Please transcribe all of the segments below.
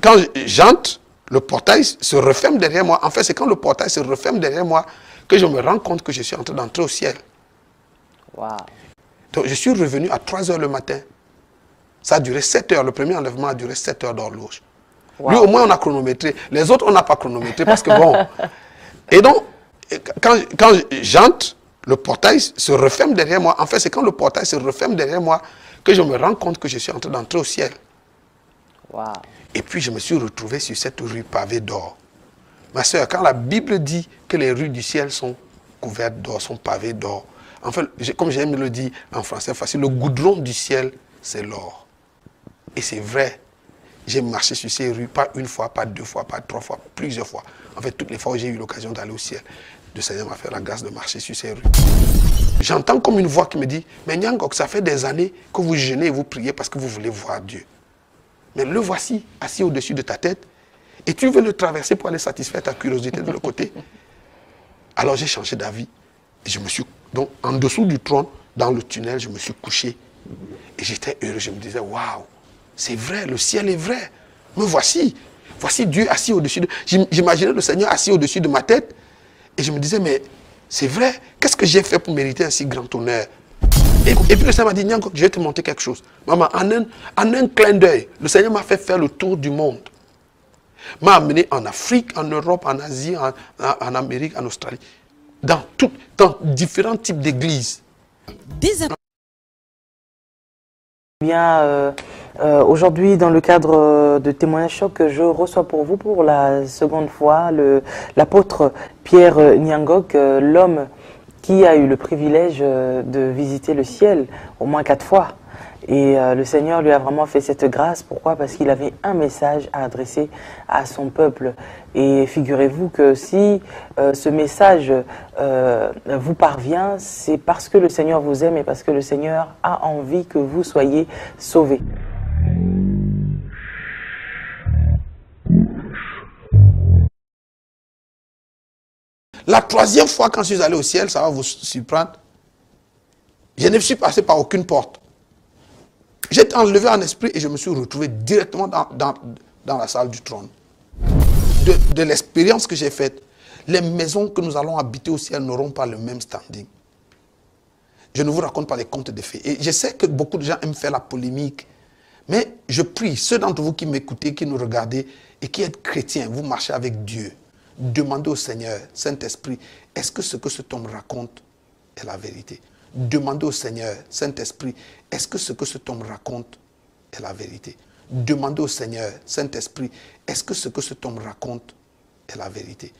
quand j'entre, le portail se referme derrière moi. En fait, c'est quand le portail se referme derrière moi que je me rends compte que je suis en train d'entrer au ciel. Wow. Donc, je suis revenu à 3 h le matin. Ça a duré 7 heures. Le premier enlèvement a duré 7 heures d'horloge. Wow. Lui, au moins, on a chronométré. Les autres, on n'a pas chronométré parce que bon. Et donc, quand j'entre, le portail se referme derrière moi. En fait, c'est quand le portail se referme derrière moi que je me rends compte que je suis en train d'entrer au ciel. Wow. Et puis, je me suis retrouvé sur cette rue pavée d'or. Ma soeur, quand la Bible dit que les rues du ciel sont couvertes d'or, sont pavées d'or, en fait, comme j'aime le dire en français facile, le goudron du ciel, c'est l'or. Et c'est vrai. J'ai marché sur ces rues, pas une fois, pas 2 fois, pas 3 fois, plusieurs fois. En fait, toutes les fois où j'ai eu l'occasion d'aller au ciel, le Seigneur m'a fait la grâce de marcher sur ces rues. J'entends comme une voix qui me dit, mais Nyangok, ça fait des années que vous jeûnez et vous priez parce que vous voulez voir Dieu. Mais le voici, assis au-dessus de ta tête, et tu veux le traverser pour aller satisfaire ta curiosité de l'autre côté. Alors j'ai changé d'avis. Et je me suis, donc en dessous du trône, dans le tunnel, je me suis couché. Et j'étais heureux, je me disais, waouh, c'est vrai, le ciel est vrai. Me voici. Voici Dieu assis au-dessus de... J'imaginais le Seigneur assis au-dessus de ma tête. Et je me disais, mais c'est vrai, qu'est-ce que j'ai fait pour mériter un si grand honneur? Et puis le Seigneur m'a dit, Nyangok, je vais te montrer quelque chose. Maman, en un clin d'œil, le Seigneur m'a fait faire le tour du monde. M'a amené en Afrique, en Europe, en Asie, en Amérique, en Australie. Dans différents types d'églises. Bien, aujourd'hui, dans le cadre de Témoignage Choc, je reçois pour vous pour la seconde fois l'apôtre Pierre Nyangok, l'homme qui a eu le privilège de visiter le ciel au moins 4 fois. Et le Seigneur lui a vraiment fait cette grâce. Pourquoi? Parce qu'il avait un message à adresser à son peuple. Et figurez-vous que si ce message vous parvient, c'est parce que le Seigneur vous aime et parce que le Seigneur a envie que vous soyez sauvés. La 3e fois quand je suis allé au ciel, ça va vous surprendre, je ne suis passé par aucune porte. J'étais enlevé en esprit et je me suis retrouvé directement dans la salle du trône. De l'expérience que j'ai faite, les maisons que nous allons habiter au ciel n'auront pas le même standing. Je ne vous raconte pas les contes de fées. Et je sais que beaucoup de gens aiment faire la polémique. Mais je prie, ceux d'entre vous qui m'écoutez, qui nous regardez et qui êtes chrétiens, vous marchez avec Dieu. Demandez au Seigneur, Saint-Esprit, est-ce que ce que cet homme raconte est la vérité? Demandez au Seigneur, Saint-Esprit, est-ce que ce que cet homme raconte est la vérité? Demandez au Seigneur, Saint-Esprit, est-ce que ce que cet homme raconte est la vérité?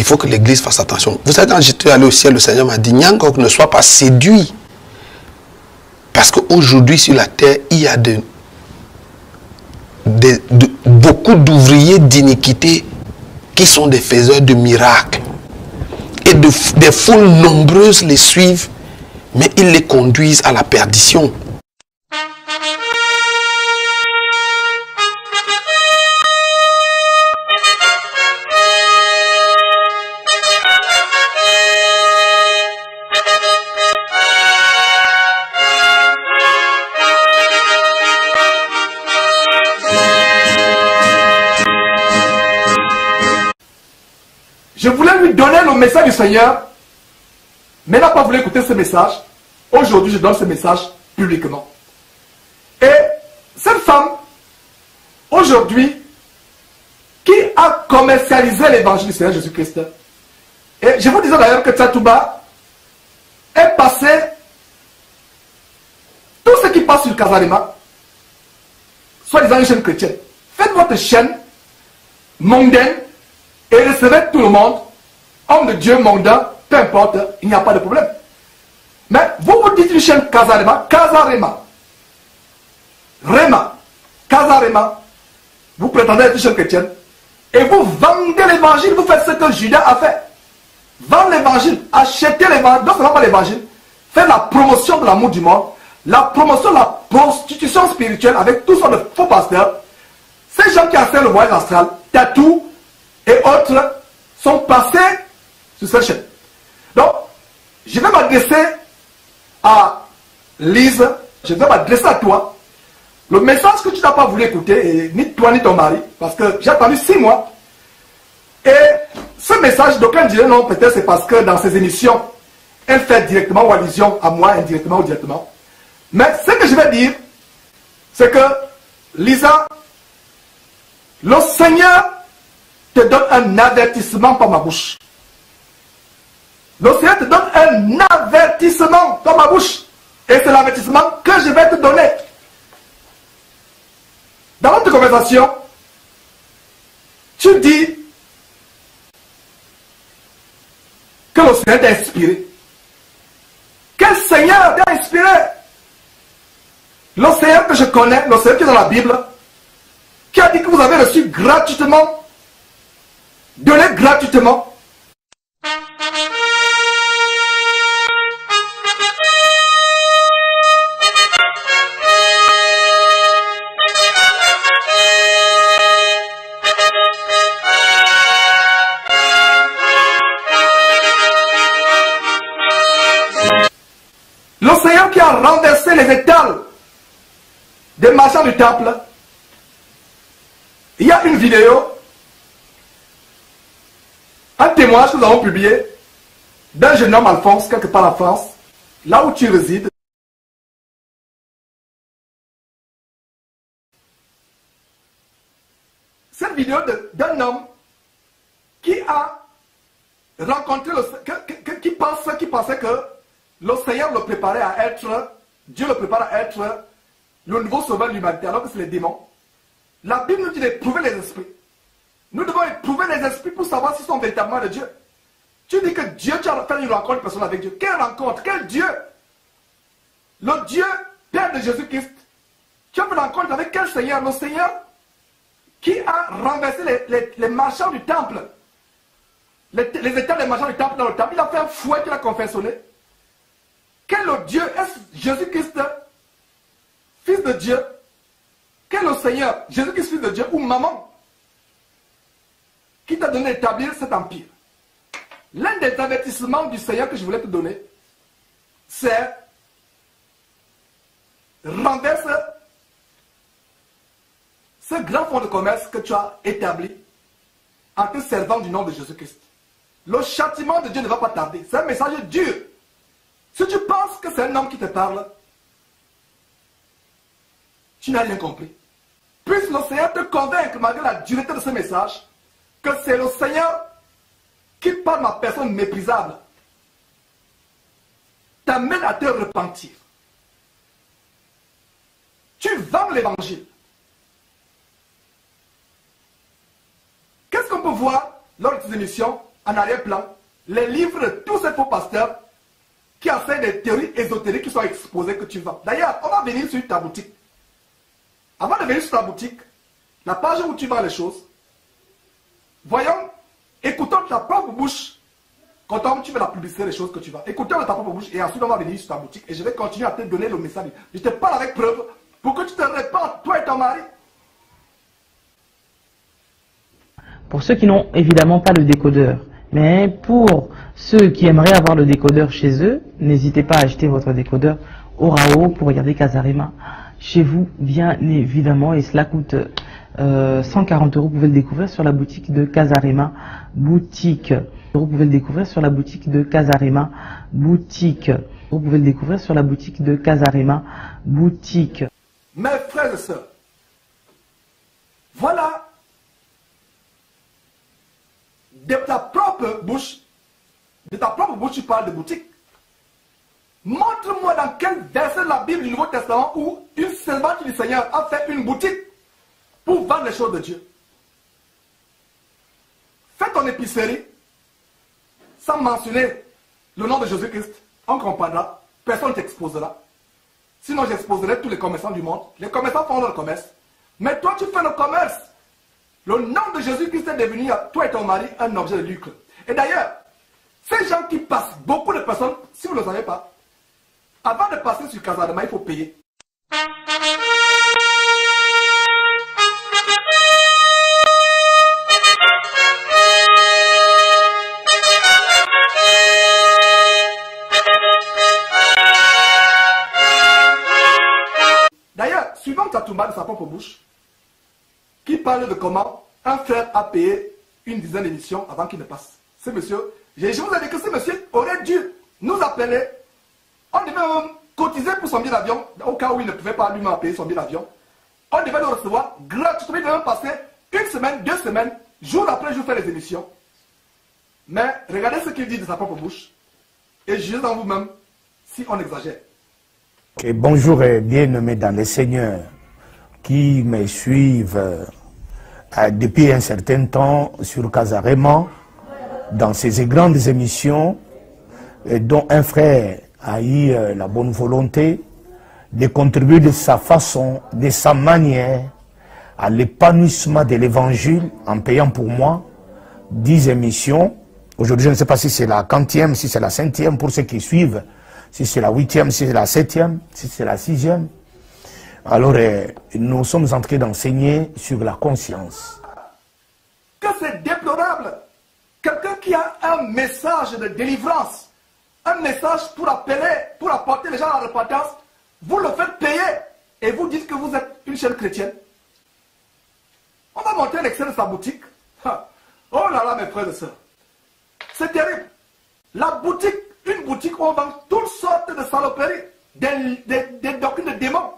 Il faut que l'église fasse attention. Vous savez, quand j'étais allé au ciel, le Seigneur m'a dit, Nyangok, ne sois pas séduit. Parce qu'aujourd'hui, sur la terre, il y a beaucoup d'ouvriers d'iniquité qui sont des faiseurs de miracles. Et des foules nombreuses les suivent, mais ils les conduisent à la perdition. Je voulais lui donner le message du Seigneur, mais elle n'a pas voulu écouter ce message. Aujourd'hui, je donne ce message publiquement. Et cette femme, aujourd'hui, qui a commercialisé l'évangile du Seigneur Jésus-Christ, et je vous disais d'ailleurs que Tchatouba est passé, tout ce qui passe sur Casarema, soit disant une chaîne chrétienne. Faites votre chaîne mondaine et recevez tout le monde, homme de Dieu, mondain, peu importe, il n'y a pas de problème. Mais vous vous dites une chaîne Casarema, Casarema, Rema, Casarema, vous prétendez être une chaîne chrétienne, et vous vendez l'évangile, vous faites ce que Judas a fait. Vendre l'évangile, acheter l'évangile, non seulement pas l'évangile, faire la promotion de l'amour du monde, la promotion de la prostitution spirituelle avec tous sortes de faux pasteurs. Ces gens qui ont fait le voyage astral, Tatou et autres, sont passés sur cette chaîne. Donc, je vais m'adresser à Lise, je vais m'adresser à toi. Le message que tu n'as pas voulu écouter, ni toi ni ton mari, parce que j'ai attendu 6 mois. Et ce message, d'aucuns diraient non, peut-être c'est parce que dans ses émissions, elle fait directement ou allusion à moi, indirectement ou directement. Mais ce que je vais dire, c'est que, Lisa, le Seigneur te donne un avertissement par ma bouche. Le Seigneur te donne un avertissement par ma bouche. Et c'est l'avertissement que je vais te donner. Dans notre conversation, tu dis que le Seigneur t'a inspiré. Quel Seigneur t'a inspiré? Le Seigneur que je connais, le Seigneur qui est dans la Bible, qui a dit que vous avez reçu gratuitement, donné gratuitement. Le Seigneur qui a renversé les étals des marchands du temple. Il y a une vidéo, un témoignage que nous avons publié d'un jeune homme, Alphonse, quelque part en France, là où tu résides. Cette vidéo d'un homme qui a rencontré, qui pensait que le Seigneur le préparait à être, Dieu le prépare à être le nouveau sauveur de l'humanité, alors que c'est les démons. La Bible nous dit d'éprouver les esprits. Nous devons éprouver les esprits pour savoir s'ils sont véritablement de Dieu. Tu dis que Dieu, tu as fait une rencontre personnelle avec Dieu. Quelle rencontre? Quel Dieu? Le Dieu, Père de Jésus-Christ. Tu as fait une rencontre avec quel Seigneur? Le Seigneur qui a renversé les marchands du temple. Les états des marchands du temple dans le temple. Il a fait un fouet qu'il a confectionné. Quel Dieu? Est-ce Jésus-Christ, Fils de Dieu? Quel est le Seigneur? Jésus-Christ, Fils de Dieu, ou maman, qui t'a donné d'établir cet empire? L'un des avertissements du Seigneur que je voulais te donner, c'est renverse ce grand fonds de commerce que tu as établi en te servant du nom de Jésus-Christ. Le châtiment de Dieu ne va pas tarder. C'est un message dur. Si tu penses que c'est un homme qui te parle, tu n'as rien compris. Puisse le Seigneur te convaincre, malgré la dureté de ce message, que c'est le Seigneur qui, par ma personne méprisable, t'amène à te repentir. Tu vends l'évangile. Qu'est-ce qu'on peut voir lors de ces émissions, en arrière-plan? Les livres de tous ces faux pasteurs qui enseignent des théories ésotériques qui sont exposées que tu vends. D'ailleurs, on va venir sur ta boutique. Avant de venir sur ta boutique, la page où tu vends les choses, voyons, écoutons de ta propre bouche, quand tu fais la publicité des choses que tu vends. Écoutons de ta propre bouche et ensuite on va venir sur ta boutique et je vais continuer à te donner le message. Je te parle avec preuve pour que tu te répandes, toi et ton mari. Pour ceux qui n'ont évidemment pas le décodeur, mais pour ceux qui aimeraient avoir le décodeur chez eux, n'hésitez pas à acheter votre décodeur au RAO pour regarder Casarema chez vous, bien évidemment, et cela coûte 140 €, vous pouvez le découvrir sur la boutique de Casarema Boutique. Vous pouvez le découvrir sur la boutique de Casarema Boutique. Vous pouvez le découvrir sur la boutique de Casarema Boutique. Mes frères et sœurs, voilà de ta propre bouche, tu parles de boutique. Montre-moi dans quel verset de la Bible du Nouveau Testament où une servante du Seigneur a fait une boutique pour vendre les choses de Dieu. Fais ton épicerie sans mentionner le nom de Jésus-Christ. On comprendra, personne ne t'exposera. Sinon, j'exposerai tous les commerçants du monde. Les commerçants font leur commerce. Mais toi, tu fais le commerce. Le nom de Jésus-Christ est devenu, toi et ton mari, un objet de lucre. Et d'ailleurs, ces gens qui passent, beaucoup de personnes, si vous ne le savez pas, avant de passer sur Casarema, il faut payer. D'ailleurs, suivant Tatouma de sa propre bouche, qui parle de comment un frère a payé une dizaine d'émissions avant qu'il ne passe. Ce monsieur, je vous ai dit que ce monsieur aurait dû nous appeler. On devait même cotiser pour son billet d'avion, au cas où il ne pouvait pas lui-même payer son billet d'avion. On devait le recevoir gratuitement, il devait passer une semaine, 2 semaines, jour après jour, faire les émissions. Mais regardez ce qu'il dit de sa propre bouche et jugez en vous-même si on exagère. Et bonjour et bien-aimés dans le Seigneur qui me suivent depuis un certain temps sur Casarema, dans ces grandes émissions, dont un frère a eu la bonne volonté de contribuer de sa façon, de sa manière, à l'épanouissement de l'évangile en payant pour moi 10 émissions. Aujourd'hui, je ne sais pas si c'est la 40e, si c'est la 5e pour ceux qui suivent, si c'est la 8e, si c'est la 7e, si c'est la 6e. Alors, nous sommes en train d'enseigner sur la conscience. Que c'est déplorable. Quelqu'un qui a un message de délivrance, un message pour appeler, pour apporter les gens à la repentance, vous le faites payer et vous dites que vous êtes une chaîne chrétienne. On va montrer l'excès de sa boutique. Oh là là, mes frères et sœurs. C'est terrible. La boutique, une boutique où on vend toutes sortes de saloperies, des doctrines de démons.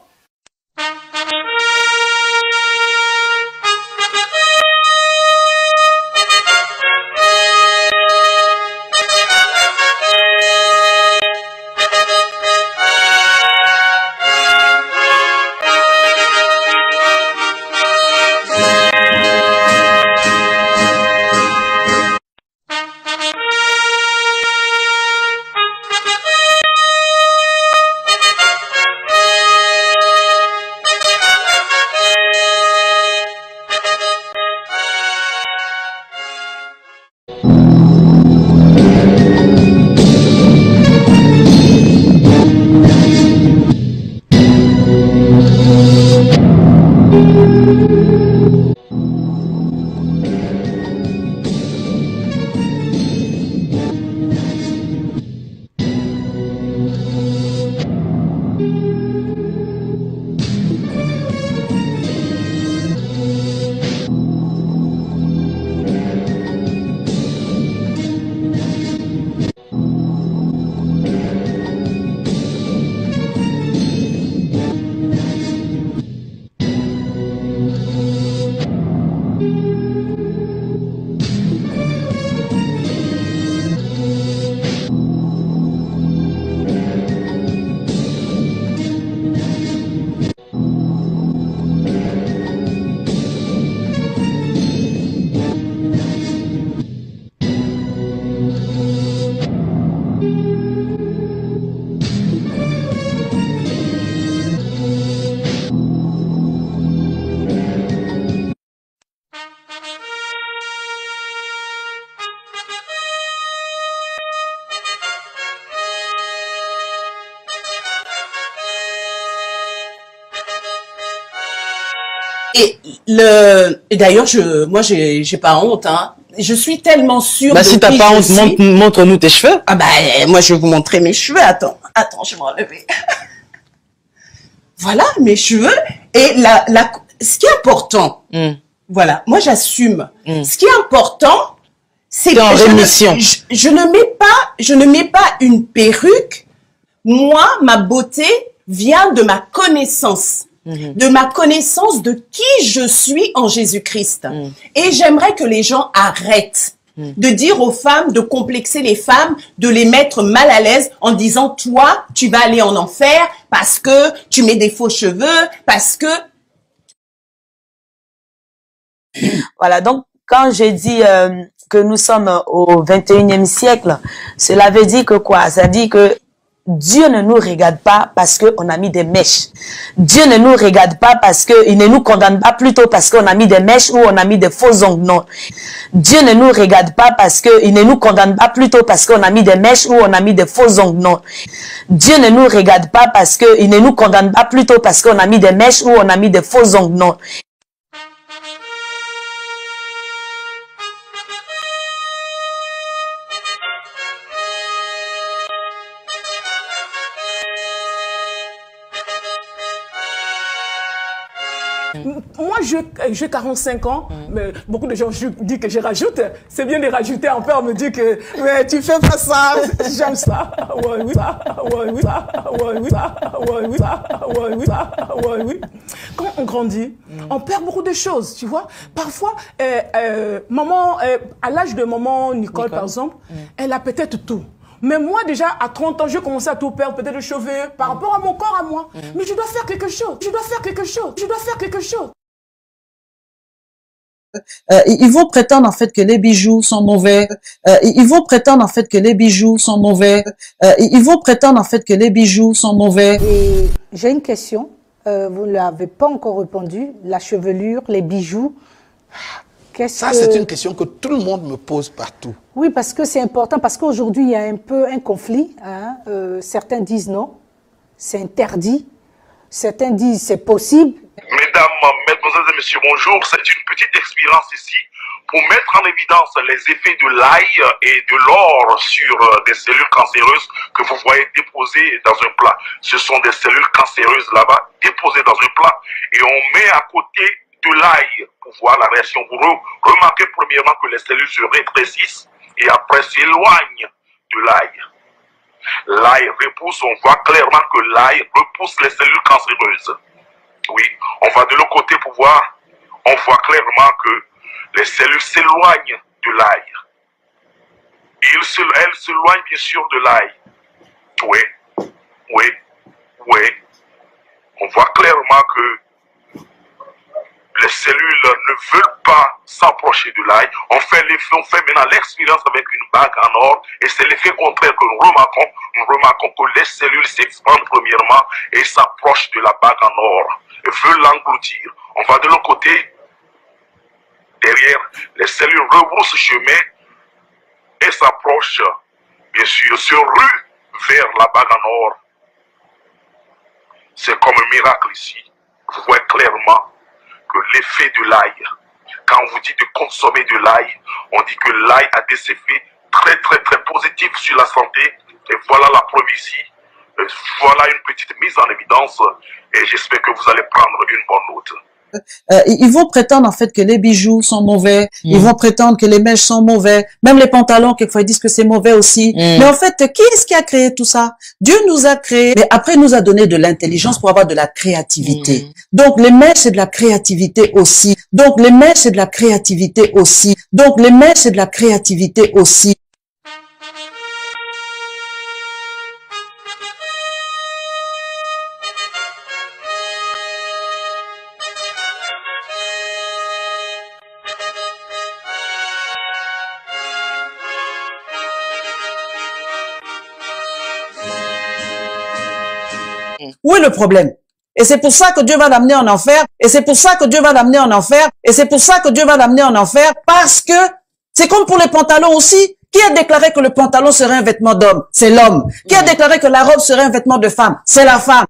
Et d'ailleurs, moi, j'ai pas honte, hein. Je suis tellement sûre. Bah, si t'as pas honte, montre-nous tes cheveux. Ah, bah, moi, je vais vous montrer mes cheveux. Attends, je vais m'enlever. Voilà, mes cheveux. Et ce qui est important, voilà, moi j'assume. Ce qui est important, c'est que en rémission. je ne mets pas une perruque. Moi, ma beauté vient de ma connaissance. De ma connaissance de qui je suis en Jésus-Christ. Et j'aimerais que les gens arrêtent de dire aux femmes, de complexer les femmes, de les mettre mal à l'aise en disant, toi, tu vas aller en enfer parce que tu mets des faux cheveux, parce que... Voilà, donc quand j'ai dit que nous sommes au 21e siècle, cela veut dire que quoi? Ça dit que Dieu ne nous regarde pas parce qu'on a mis des mèches. Dieu ne nous regarde pas parce qu'il ne nous condamne pas plutôt parce qu'on a mis des mèches ou on a mis des faux ongles. Non. Dieu ne nous regarde pas parce qu'il ne nous condamne pas plutôt parce qu'on a mis des mèches ou on a mis des faux ongles. Non. Dieu ne nous regarde pas parce qu'il ne nous condamne pas plutôt parce qu'on a mis des mèches ou on a mis des faux ongles. Non. Moi, j'ai 45 ans, mais beaucoup de gens disent que je rajoute. C'est bien de rajouter. Un père me dit que mais tu fais pas ça, j'aime ça. Ouais, oui, ça, ouais, oui, ça, ouais, oui, ça, ouais, oui, ça, ouais, oui, ça, ouais, oui. Quand on grandit, on perd beaucoup de choses, tu vois. Parfois, maman, à l'âge de maman Nicole, par exemple, elle a peut-être tout. Mais moi, déjà, à 30 ans, j'ai commencé à tout perdre, peut-être de cheveux, par rapport à mon corps, à moi. Mais je dois faire quelque chose. Je dois faire quelque chose. Je dois faire quelque chose. Ils vont prétendre en fait que les bijoux sont mauvais. Ils vont prétendre en fait que les bijoux sont mauvais. Ils vont prétendre en fait que les bijoux sont mauvais. Et j'ai une question. Vous ne l'avez pas encore répondu. La chevelure, les bijoux. Ça, c'est une question que tout le monde me pose partout. Oui, parce que c'est important, parce qu'aujourd'hui, il y a un peu un conflit. Hein. Certains disent non, c'est interdit. Certains disent c'est possible. Mesdames, mesdemoiselles et messieurs, bonjour. C'est une petite expérience ici pour mettre en évidence les effets de l'ail et de l'or sur des cellules cancéreuses que vous voyez déposées dans un plat. Ce sont des cellules cancéreuses là-bas, déposées dans un plat, et on met à côté de l'ail pour voir la réaction. Vous remarquez premièrement que les cellules se rétrécissent et après s'éloignent de l'ail. L'ail repousse, on voit clairement que l'ail repousse les cellules cancéreuses. Oui, on va de l'autre côté pour voir, on voit clairement que les cellules s'éloignent de l'ail. Elles s'éloignent bien sûr de l'ail. Oui, oui, oui. On voit clairement que les cellules ne veulent pas s'approcher de l'ail. On fait maintenant l'expérience avec une bague en or et c'est l'effet contraire que nous remarquons. Nous remarquons que les cellules s'expandent premièrement et s'approchent de la bague en or et veulent l'engloutir. On va de l'autre côté, derrière, les cellules rebroussent chemin et s'approchent, bien sûr, se ruent vers la bague en or. C'est comme un miracle ici. Vous voyez clairement que l'effet de l'ail, quand on vous dit de consommer de l'ail, on dit que l'ail a des effets très positifs sur la santé. Et voilà la preuve ici. Voilà une petite mise en évidence et j'espère que vous allez prendre une bonne note. Ils vont prétendre en fait que les bijoux sont mauvais, ils vont prétendre que les mèches sont mauvais, même les pantalons quelquefois ils disent que c'est mauvais aussi. Mais en fait, qui est-ce qui a créé tout ça? Dieu nous a créé, mais après il nous a donné de l'intelligence pour avoir de la créativité. Donc les mèches c'est de la créativité aussi. Donc les mèches c'est de la créativité aussi. Donc les mèches c'est de la créativité aussi. Où est le problème? Et c'est pour ça que Dieu va l'amener en enfer. Et c'est pour ça que Dieu va l'amener en enfer. Et c'est pour ça que Dieu va l'amener en enfer. Parce que c'est comme pour les pantalons aussi. Qui a déclaré que le pantalon serait un vêtement d'homme? C'est l'homme. Qui a déclaré que la robe serait un vêtement de femme? C'est la femme.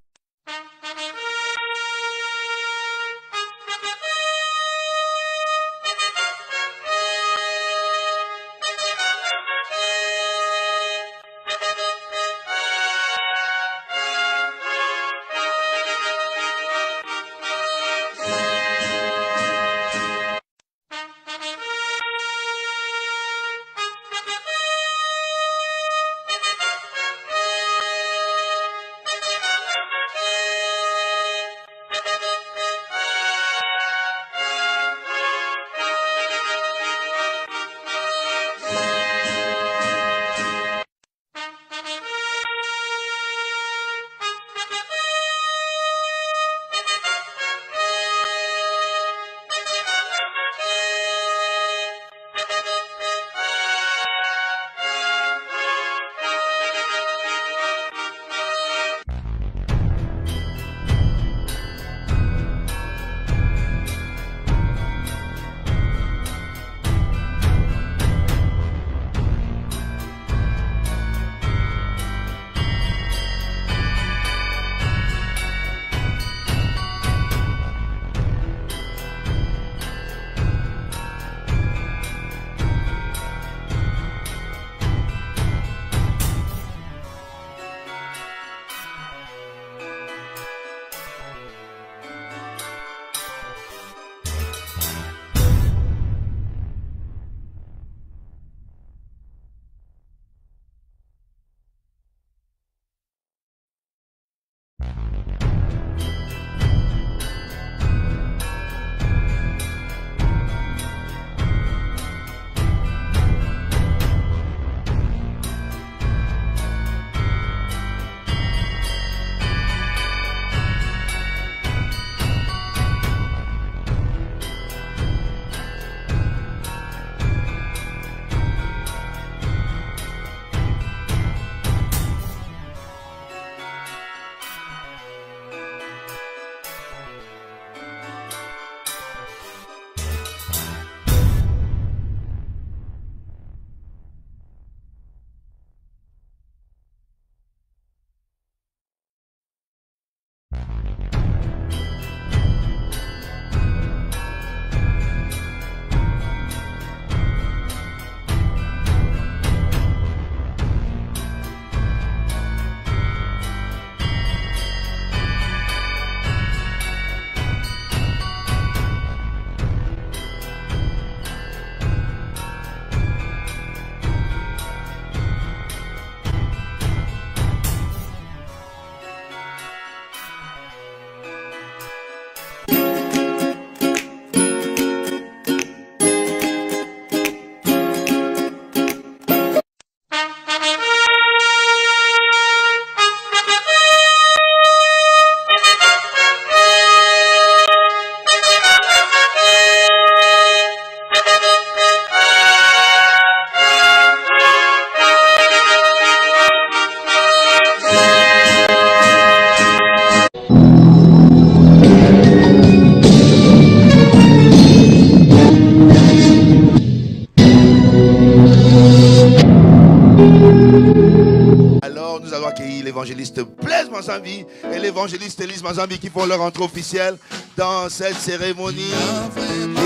l'évangéliste Blaise Mazambi et l'évangéliste Élise Mazambi qui font leur entrée officielle dans cette cérémonie.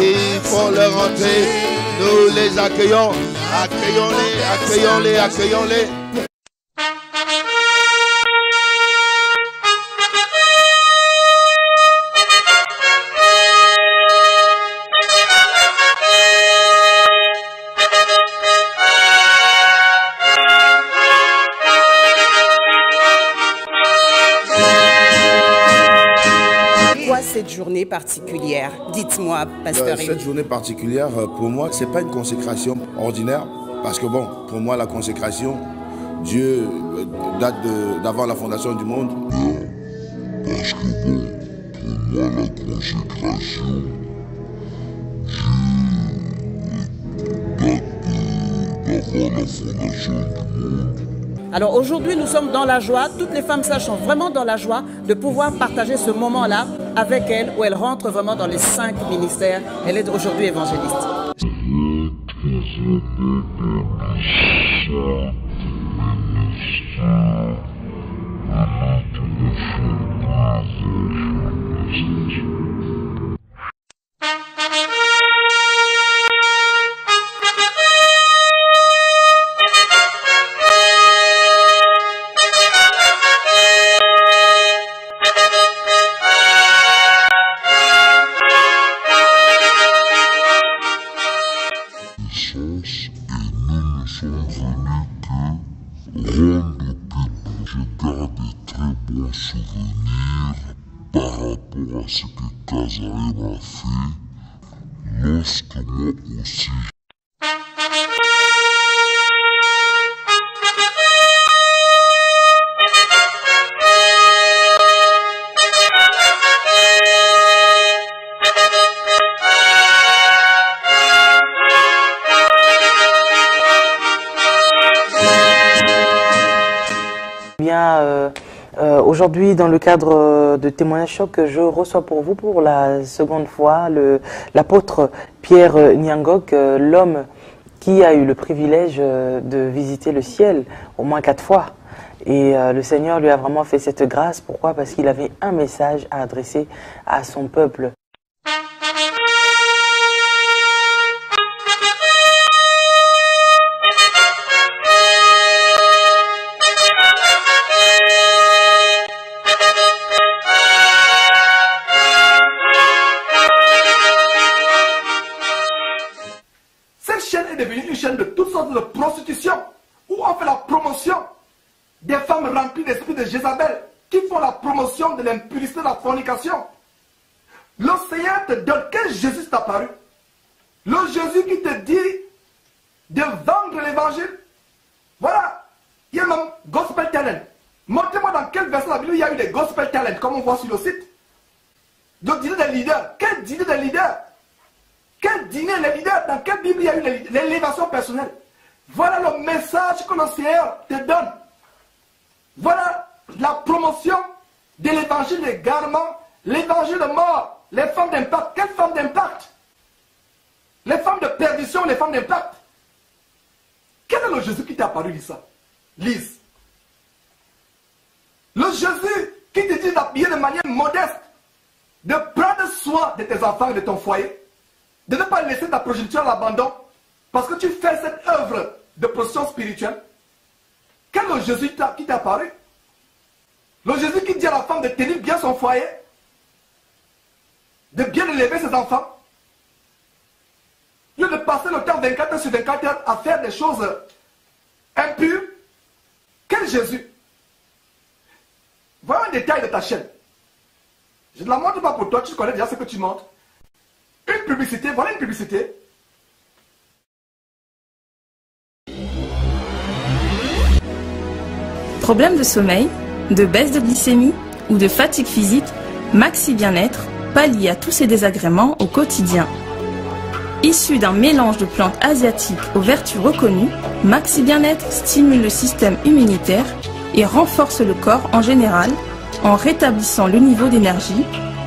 Ils font leur entrée. Nous les accueillons. Accueillons-les, accueillons-les, accueillons-les. Cette journée particulière, dites-moi, pasteur. Cette journée particulière, pour moi, c'est pas une consécration ordinaire, parce que bon, pour moi, la consécration, Dieu date d'avant la fondation du monde. Parce que bon, pour moi, la consécration, Dieu date d'avant la fondation du monde. Alors aujourd'hui, nous sommes dans la joie. Toutes les femmes sages sont vraiment dans la joie de pouvoir partager ce moment-là avec elle, où elle rentre vraiment dans les 5 ministères. Elle est aujourd'hui évangéliste. Par rapport à ce que Kazarem a fait, lorsque moi aussi Aujourd'hui, dans le cadre de Témoignage Choc, je reçois pour vous pour la seconde fois l'apôtre Pierre Niangok, l'homme qui a eu le privilège de visiter le ciel au moins 4 fois. Et le Seigneur lui a vraiment fait cette grâce. Pourquoi? Parce qu'il avait un message à adresser à son peuple. De toutes sortes de prostitution, où on fait la promotion des femmes remplies d'esprit de Jézabel, qui font la promotion de l'impurité, de la fornication. Le Seigneur te donne, quel Jésus t'a apparu? Le Jésus qui te dit de vendre l'évangile. Voilà, il y a même gospel talent. Montrez-moi dans quel verset de la Bible il y a eu des gospel talent, comme on voit sur le site. Donc, dîner des leaders. Quel dîner des leaders? Quel dîner les leaders? Dans quelle Bible il y a eu l'élévation personnelle? Voilà le message que le Seigneur te donne. Voilà la promotion de l'évangile d'égarement, l'évangile de mort, les femmes d'impact. Quelles femmes d'impact? Les femmes de perdition, les femmes d'impact. Quel est le Jésus qui t'a apparu, Lisa? Lise. Le Jésus qui te dit d'habiller de manière modeste, de prendre soin de tes enfants et de ton foyer, de ne pas laisser ta progéniture à l'abandon, parce que tu fais cette œuvre de position spirituelle. Quel est le Jésus qui t'a apparu? Le Jésus qui dit à la femme de tenir bien son foyer, de bien élever ses enfants, lieu de passer le temps 24 heures sur 24 heures à faire des choses impures. Quel Jésus? Voilà un détail de ta chaîne. Je ne la montre pas pour toi, tu connais déjà ce que tu montres. Une publicité, voilà une publicité. Problème de sommeil, de baisse de glycémie ou de fatigue physique, Maxi Bien-être pallie à tous ces désagréments au quotidien. Issu d'un mélange de plantes asiatiques aux vertus reconnues, Maxi Bien-être stimule le système immunitaire et renforce le corps en général en rétablissant le niveau d'énergie,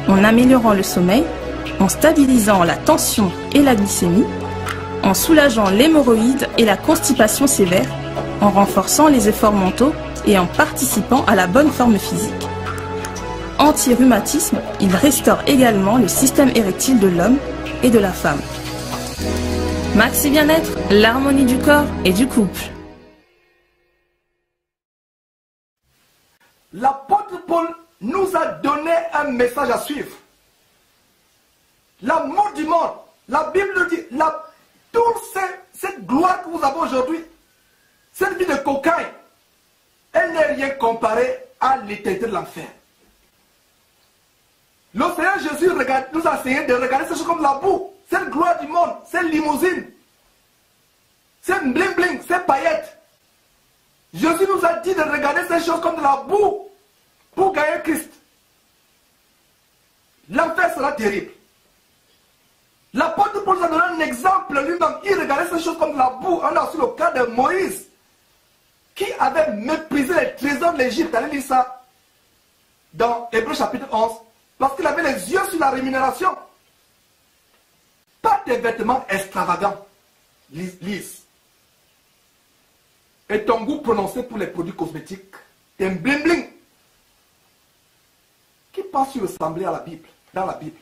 en améliorant le sommeil, en stabilisant la tension et la glycémie, en soulageant l'hémorroïde et la constipation sévère, en renforçant les efforts mentaux et en participant à la bonne forme physique. Anti-rhumatisme, il restaure également le système érectile de l'homme et de la femme. Maxi Bien-être, l'harmonie du corps et du couple. L'apôtre Paul nous a donné un message à suivre. L'amour du monde, la Bible dit, toute cette gloire que vous avez aujourd'hui, cette vie de cocaïne, elle n'est rien comparée à l'éternité de l'enfer. Le Seigneur Jésus nous a enseigné de regarder ces choses comme la boue, cette gloire du monde, cette limousine, cette bling bling, ces paillettes. Jésus nous a dit de regarder ces choses comme de la boue pour gagner Christ. L'enfer sera terrible. L'apôtre Paul nous a donné un exemple lui-même. Il regardait ces choses comme de la boue. On a aussi le cas de Moïse qui avait méprisé les trésors de l'Égypte. Allez lire ça dans Hébreux chapitre 11. Parce qu'il avait les yeux sur la rémunération. Pas des vêtements extravagants, lisses. Et ton goût prononcé pour les produits cosmétiques. Un bling bling. Qui pense sur ressembler à la Bible, dans la Bible?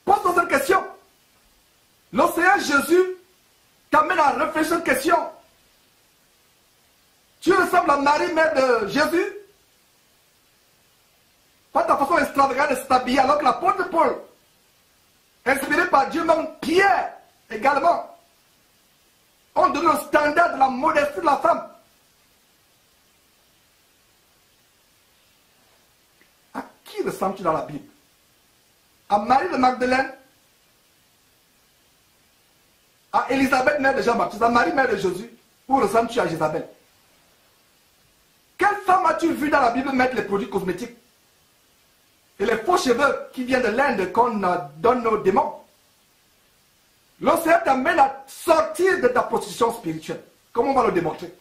Pose-toi cette question. Le Seigneur Jésus t'amène à réfléchir cette question. Tu ressembles à Marie, mère de Jésus? Pas ta façon extravagante de s'habiller, alors que l'apôtre Paul, inspiré par Dieu, même Pierre également, ont donné le standard de la modestie de la femme. À qui ressembles-tu dans la Bible? À Marie de Magdalène? À Élisabeth, mère de Jean-Baptiste? À Marie, mère de Jésus? Ou ressembles-tu à Jézabel? Quelle femme as-tu vu dans la Bible mettre les produits cosmétiques et les faux cheveux qui viennent de l'Inde qu'on donne aux démons? Le Seigneur t'amène à sortir de ta position spirituelle. Comment on va le démontrer?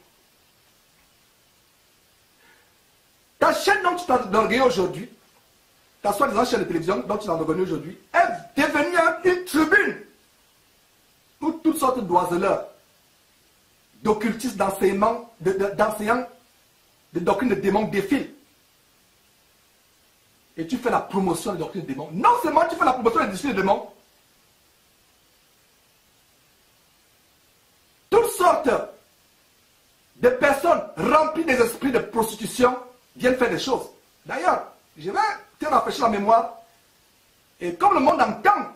Ta chaîne dont tu t'enorgueillis aujourd'hui, ta soi-disant chaîne de télévision dont tu t'enorgueillis aujourd'hui, est devenue une tribune où toutes sortes d'oiseleurs, d'occultistes, d'enseignants, de doctrines de démons défilent. Et tu fais la promotion des doctrines de démons. Non seulement tu fais la promotion des doctrines de démons, toutes sortes de personnes remplies des esprits de prostitution viennent faire des choses. D'ailleurs, je vais te rafraîchir la mémoire. Et comme le monde entend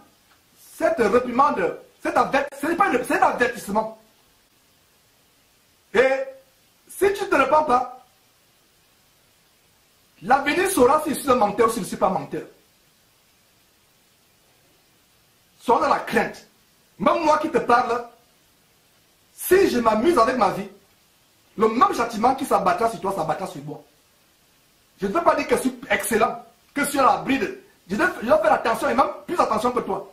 cette réprimande, c'est un avertissement. Et si tu ne te répands pas, l'avenir saura si je suis un menteur ou si je ne suis pas menteur. Sois dans la crainte. Même moi qui te parle, si je m'amuse avec ma vie, le même châtiment qui s'abattra sur toi s'abattra sur moi. Je ne veux pas dire que je suis excellent, que je suis à la bride. Je dois faire attention et même plus attention que toi.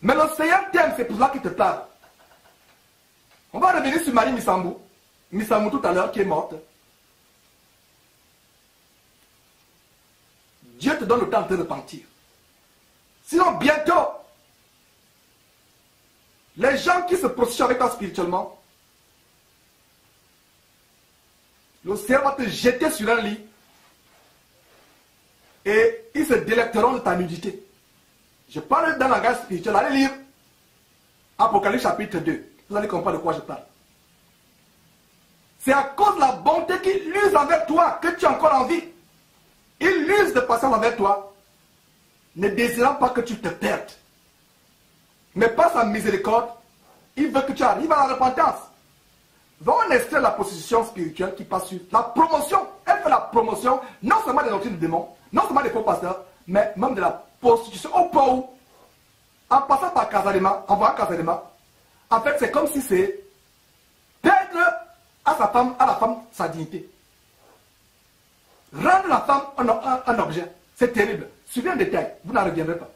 Mais le Seigneur t'aime, c'est pour cela qu'il te parle. On va revenir sur Marie Missamou. Missamou tout à l'heure qui est morte. Dieu te donne le temps de te repentir. Sinon, bientôt, les gens qui se prostituent avec toi spirituellement, le Seigneur va te jeter sur un lit et ils se délecteront de ta nudité. Je parle dans le langage spirituel. Allez lire Apocalypse chapitre 2. Vous allez comprendre de quoi je parle. C'est à cause de la bonté qu'il use envers toi que tu as encore envie. Il use de patience envers toi, ne désirant pas que tu te perdes. Mais par sa miséricorde, il veut que tu arrives à la repentance. Va on extraire la position spirituelle qui passe sur la promotion. Elle fait la promotion, non seulement des doctrines de démons, non seulement des faux pasteurs, mais même de la prostitution au point où, en passant par Casalema, en voyant Casalema, en fait c'est comme si c'est perdre à sa femme, à la femme, sa dignité. Rendre la femme un objet, c'est terrible. Suivez un détail, vous n'en reviendrez pas.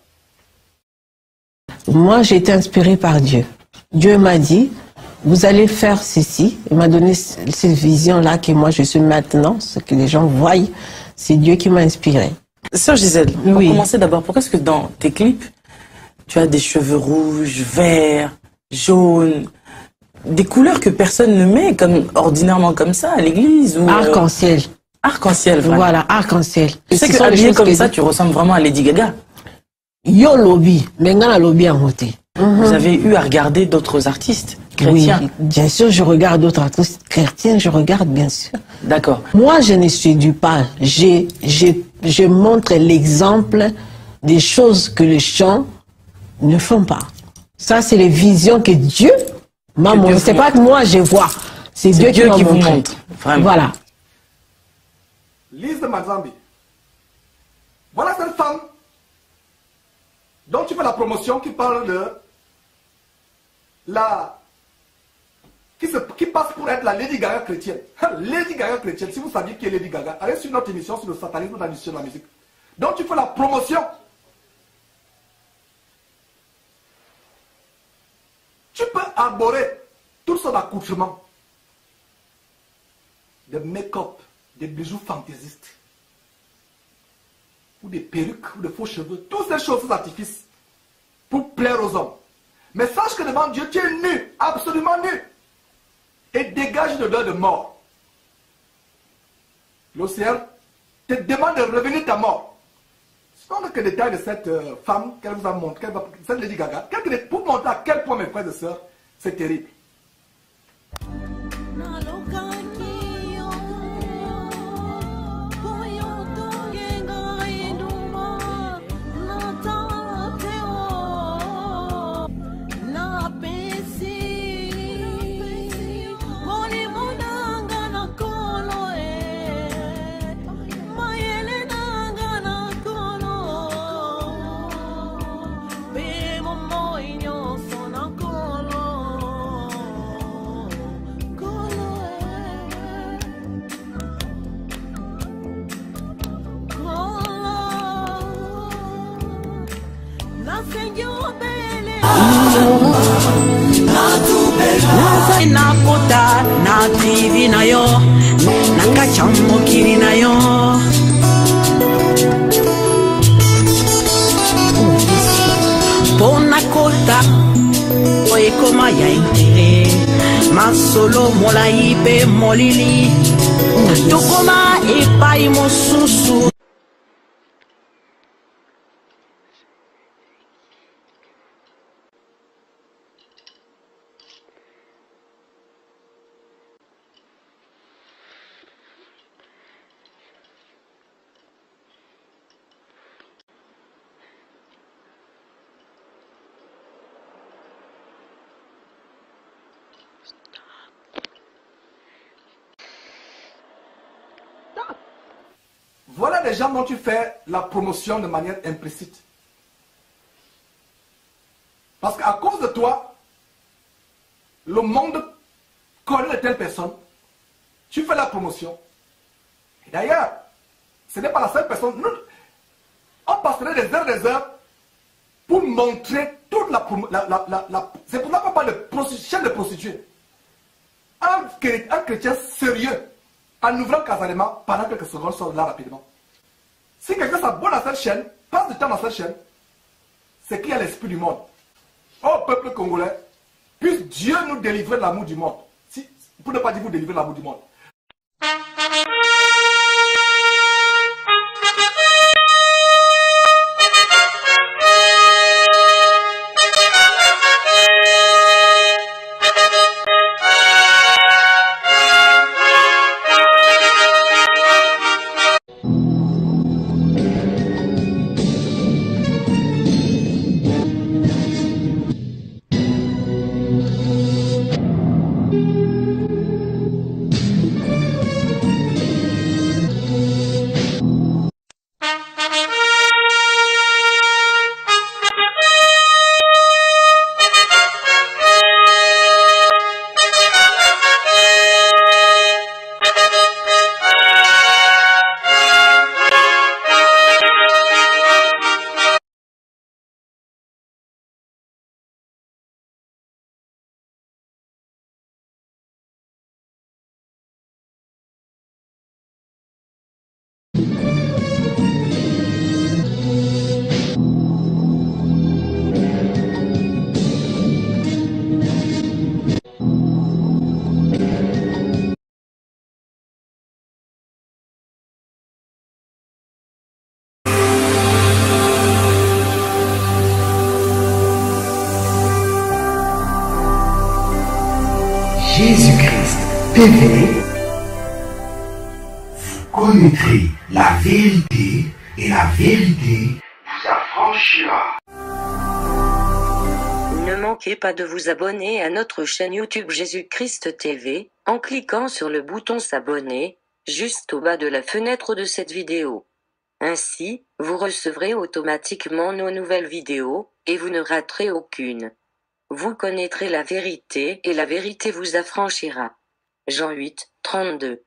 Moi, j'ai été inspirée par Dieu. Dieu m'a dit, vous allez faire ceci. Il m'a donné cette vision-là que moi je suis maintenant, ce que les gens voient. C'est Dieu qui m'a inspirée. Sœur Gisèle, on va commencer d'abord. Pourquoi est-ce que dans tes clips, tu as des cheveux rouges, verts, jaunes? des couleurs que personne ne met comme ordinairement comme ça à l'église ou Arc-en-ciel. Arc-en-ciel, Voilà, arc-en-ciel. Tu sais que habillé comme ça, tu ressembles vraiment à Lady Gaga. Yo lobby, mais ngana lobby en côté. Vous avez eu à regarder d'autres artistes chrétiens? Oui, bien sûr, je regarde d'autres artistes chrétiens, je regarde bien sûr. D'accord. Moi, je ne séduis pas. Je montre l'exemple des choses que les gens ne font pas. Ça, c'est les visions que Dieu m'a montré. C'est pas que moi je vois, c'est Dieu qui vous montre. Vraiment. Voilà. Lise de Mazambi. Voilà cette femme dont tu fais la promotion qui parle de la... qui passe pour être la Lady Gaga chrétienne. Lady Gaga chrétienne, si vous saviez qui est Lady Gaga, allez sur notre émission sur le satanisme dans l'émission de la musique. Donc tu fais la promotion. Tu peux arborer tout son accoutrement. Des make-up, des bijoux fantaisistes, ou des perruques, ou des faux cheveux, toutes ces choses, ces artifices, pour plaire aux hommes. Mais sache que devant Dieu, tu es nu, absolument nu, et dégage une odeur de mort. L'océan te demande de revenir ta mort. Ce sont quelques détails de cette femme qu'elle vous a montré, cette Lady Gaga, pour montrer à quel point, mes frères et sœurs, c'est terrible. Na kota na TV na yo na kachamokiri na yo pona kota oye koma ya intere masolo molai pe molili tokoma epai mosusu. Voilà des gens dont tu fais la promotion de manière implicite. Parce qu'à cause de toi, le monde connaît de telles personnes. Tu fais la promotion. Et d'ailleurs, ce n'est pas la seule personne. Nous, on passerait des heures pour montrer toute la c'est pour ça qu'on parle de chaîne de prostituées. Un chrétien sérieux, en ouvrant Casalema, pendant quelques secondes, sort de là rapidement. Si quelqu'un s'abonne à cette chaîne, passe du temps dans cette chaîne, c'est qu'il y a l'esprit du monde. Oh peuple congolais, puisse Dieu nous délivrer de l'amour du monde. Si, pour ne pas dire vous délivrer de l'amour du monde. Jésus-Christ TV, vous connaîtrez la vérité et la vérité vous affranchira. Ne manquez pas de vous abonner à notre chaîne YouTube Jésus-Christ TV, en cliquant sur le bouton s'abonner, juste au bas de la fenêtre de cette vidéo. Ainsi, vous recevrez automatiquement nos nouvelles vidéos, et vous ne raterez aucune. Vous connaîtrez la vérité et la vérité vous affranchira. Jean 8, 32.